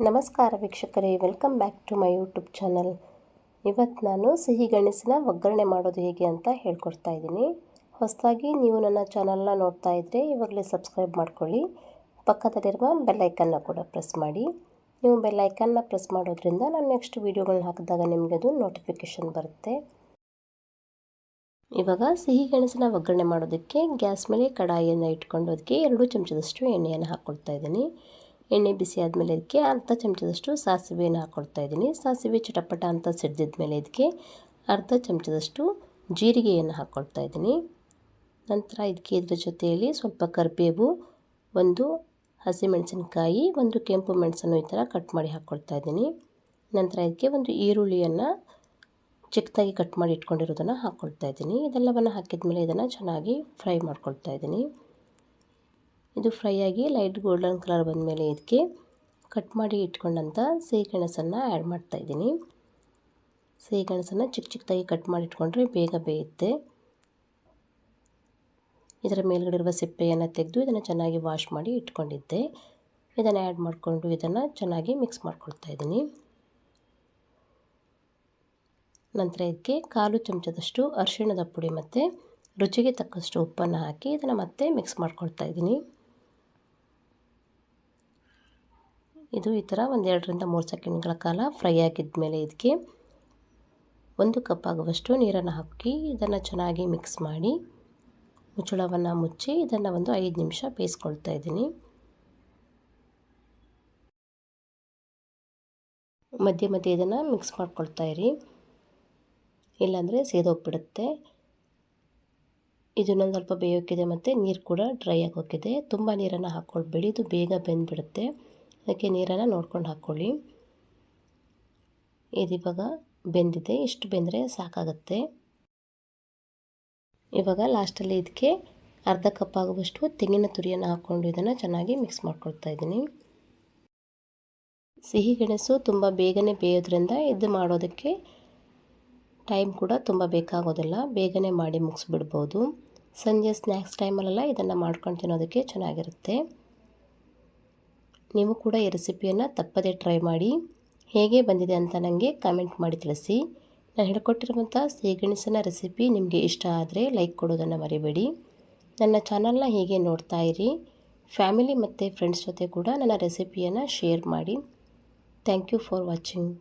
ನಮಸ್ಕಾರ ವೀಕ್ಷಕರೇ, welcome back to my YouTube channel. ಇವತ್ತು ನಾನು ಸಿಹಿ ಗೆಣಸಿನ ಒಗ್ಗರಣೆ ಮಾಡೋದು ಹೇಗೆ ಅಂತ ಹೇಳ್ಕೊಡ್ತಾ ಇದ್ದೀನಿ. ಹೊಸದಾಗಿ ನೀವು ನನ್ನ ಚಾನಲ್ನ ನೋಡ್ತಾ ಇದ್ದರೆ ಇವಾಗಲೇ ಸಬ್ಸ್ಕ್ರೈಬ್ ಮಾಡ್ಕೊಳ್ಳಿ. ಪಕ್ಕದಲ್ಲಿರುವ ಬೆಲ್ಲೈಕನ್ನ ಕೂಡ ಪ್ರೆಸ್ ಮಾಡಿ. ನೀವು ಬೆಲ್ಲೈಕನ್ನ ಪ್ರೆಸ್ ಮಾಡೋದ್ರಿಂದ ನಾನು ನೆಕ್ಸ್ಟ್ ವೀಡಿಯೋಗಳನ್ನ ಹಾಕಿದಾಗ ನಿಮಗೆ ಅದು ನೋಟಿಫಿಕೇಷನ್ ಬರುತ್ತೆ. ಇವಾಗ ಸಿಹಿ ಗೆಣಸಿನ ಒಗ್ಗರಣೆ ಮಾಡೋದಕ್ಕೆ ಗ್ಯಾಸ್ ಮೇಲೆ ಕಡಾಯಿಯನ್ನು ಇಟ್ಕೊಂಡು ಅದಕ್ಕೆ 2 ಚಮಚದಷ್ಟು ಎಣ್ಣೆಯನ್ನು ಹಾಕ್ಕೊಳ್ತಾ ಇದ್ದೀನಿ. ಎಣ್ಣೆ ಬಿಸಿ ಆದಮೇಲೆ ಇದಕ್ಕೆ ಅರ್ಧ ಚಮಚದಷ್ಟು ಸಾಸಿವೆಯನ್ನು ಹಾಕ್ಕೊಳ್ತಾ ಇದ್ದೀನಿ. ಸಾಸಿವೆ ಚಟಪಟ ಅಂತ ಸಿಡಿದ ಮೇಲೆ ಇದಕ್ಕೆ ಅರ್ಧ ಚಮಚದಷ್ಟು ಜೀರಿಗೆಯನ್ನು ಹಾಕ್ಕೊಳ್ತಾ ಇದ್ದೀನಿ. ನಂತರ ಇದಕ್ಕೆ ಇದರ ಜೊತೆಯಲ್ಲಿ ಸ್ವಲ್ಪ ಕರಿಬೇವು, 1 ಹಸಿಮೆಣಸಿನಕಾಯಿ, 1 ಕೆಂಪು ಮೆಣಸನ್ನು ಈ ಥರ ಕಟ್ ಮಾಡಿ ಹಾಕ್ಕೊಳ್ತಾ ಇದ್ದೀನಿ. ನಂತರ ಇದಕ್ಕೆ 1 ಈರುಳ್ಳಿಯನ್ನು ಚಿಕ್ಕದಾಗಿ ಕಟ್ ಮಾಡಿ ಇಟ್ಕೊಂಡಿರೋದನ್ನು ಹಾಕ್ಕೊಳ್ತಾ ಇದ್ದೀನಿ. ಇದೆಲ್ಲವನ್ನು ಹಾಕಿದ ಮೇಲೆ ಇದನ್ನು ಚೆನ್ನಾಗಿ ಫ್ರೈ ಮಾಡ್ಕೊಳ್ತಾ ಇದ್ದೀನಿ. ಇದು ಫ್ರೈ ಆಗಿ ಲೈಟ್ ಗೋಲ್ಡನ್ ಕಲರ್ ಬಂದ ಮೇಲೆ ಇದಕ್ಕೆ ಕಟ್ ಮಾಡಿ ಇಟ್ಕೊಂಡಂಥ ಸಿಹಿಗೆಣಸನ್ನು ಆ್ಯಡ್ ಮಾಡ್ತಾ ಇದ್ದೀನಿ. ಸಿಹಿಗೆಣಸನ್ನು ಚಿಕ್ಕದಾಗಿ ಕಟ್ ಮಾಡಿ ಇಟ್ಕೊಂಡ್ರೆ ಬೇಗ ಬೇಯುತ್ತೆ. ಇದರ ಮೇಲ್ಗಡೆ ಇರುವ ಸಿಪ್ಪೆಯನ್ನು ತೆಗೆದು ಇದನ್ನು ಚೆನ್ನಾಗಿ ವಾಶ್ ಮಾಡಿ ಇಟ್ಕೊಂಡಿದ್ದೆ. ಇದನ್ನು ಆ್ಯಡ್ ಮಾಡಿಕೊಂಡು ಇದನ್ನು ಚೆನ್ನಾಗಿ ಮಿಕ್ಸ್ ಮಾಡ್ಕೊಳ್ತಾ ಇದ್ದೀನಿ. ನಂತರ ಇದಕ್ಕೆ 1/4 ಚಮಚದಷ್ಟು ಅರಿಶಿಣದ ಪುಡಿ ಮತ್ತು ರುಚಿಗೆ ತಕ್ಕಷ್ಟು ಉಪ್ಪನ್ನು ಹಾಕಿ ಇದನ್ನು ಮತ್ತೆ ಮಿಕ್ಸ್ ಮಾಡ್ಕೊಳ್ತಾ ಇದ್ದೀನಿ. ಇದು ಈ ಥರ 1 2 3 ಸೆಕೆಂಡ್ಗಳ ಕಾಲ ಫ್ರೈ ಆಗಿದ್ದ ಮೇಲೆ ಇದಕ್ಕೆ 1 ಕಪ್ ಆಗುವಷ್ಟು ನೀರನ್ನು ಹಾಕಿ ಇದನ್ನು ಚೆನ್ನಾಗಿ ಮಿಕ್ಸ್ ಮಾಡಿ ಮುಚ್ಚಳವನ್ನು ಮುಚ್ಚಿ ಇದನ್ನು ಒಂದು 5 ನಿಮಿಷ ಬೇಯಿಸ್ಕೊಳ್ತಾ ಇದ್ದೀನಿ. ಮಧ್ಯೆ ಮಧ್ಯೆ ಇದನ್ನು ಮಿಕ್ಸ್ ಮಾಡ್ಕೊಳ್ತಾ ಇರಿ, ಇಲ್ಲಾಂದರೆ ಸೇದೋಗ್ಬಿಡುತ್ತೆ. ಇದನ್ನೊಂದು ಸ್ವಲ್ಪ ಬೇಯೋಕ್ಕಿದೆ ಮತ್ತು ನೀರು ಕೂಡ ಡ್ರೈ ಆಗೋಗಿದೆ. ತುಂಬ ನೀರನ್ನು ಹಾಕ್ಕೊಳ್ಬೇಡಿ, ಇದು ಬೇಗ ಬೆಂದ್ಬಿಡುತ್ತೆ. ಅದಕ್ಕೆ ನೀರನ್ನು ನೋಡ್ಕೊಂಡು ಹಾಕ್ಕೊಳ್ಳಿ. ಇದಿವಾಗ ಬೆಂದಿದೆ, ಇಷ್ಟು ಬೆಂದರೆ ಸಾಕಾಗುತ್ತೆ. ಇವಾಗ ಲಾಸ್ಟಲ್ಲಿ ಇದಕ್ಕೆ ಅರ್ಧ ಕಪ್ ಆಗುವಷ್ಟು ತೆಂಗಿನ ತುರಿಯನ್ನು ಹಾಕ್ಕೊಂಡು ಇದನ್ನು ಚೆನ್ನಾಗಿ ಮಿಕ್ಸ್ ಮಾಡ್ಕೊಳ್ತಾ ಇದ್ದೀನಿ. ಸಿಹಿ ಗೆಣಸು ತುಂಬ ಬೇಗನೆ ಬೇಯೋದ್ರಿಂದ ಇದು ಮಾಡೋದಕ್ಕೆ ಟೈಮ್ ಕೂಡ ತುಂಬ ಬೇಕಾಗೋದಿಲ್ಲ, ಬೇಗನೆ ಮಾಡಿ ಮುಗಿಸ್ಬಿಡ್ಬೋದು. ಸಂಜೆ ಸ್ನ್ಯಾಕ್ಸ್ ಟೈಮಲ್ಲೆಲ್ಲ ಇದನ್ನು ಮಾಡ್ಕೊಂಡು ತಿನ್ನೋದಕ್ಕೆ ಚೆನ್ನಾಗಿರುತ್ತೆ. ನೀವು ಕೂಡ ಈ ರೆಸಿಪಿಯನ್ನು ತಪ್ಪದೇ ಟ್ರೈ ಮಾಡಿ. ಹೇಗೆ ಬಂದಿದೆ ಅಂತ ನನಗೆ ಕಾಮೆಂಟ್ ಮಾಡಿ ತಿಳಿಸಿ. ನಾನು ಹೇಳ್ಕೊಟ್ಟಿರುವಂಥ ಸಿಹಿಗೆಣಸಿನ ರೆಸಿಪಿ ನಿಮಗೆ ಇಷ್ಟ ಆದರೆ ಲೈಕ್ ಕೊಡೋದನ್ನು ಮರಿಬೇಡಿ. ನನ್ನ ಚಾನಲ್ನ ಹೀಗೆ ನೋಡ್ತಾ ಇರಿ. ಫ್ಯಾಮಿಲಿ ಮತ್ತು ಫ್ರೆಂಡ್ಸ್ ಜೊತೆ ಕೂಡ ನನ್ನ ರೆಸಿಪಿಯನ್ನು ಶೇರ್ ಮಾಡಿ. Thank you for watching.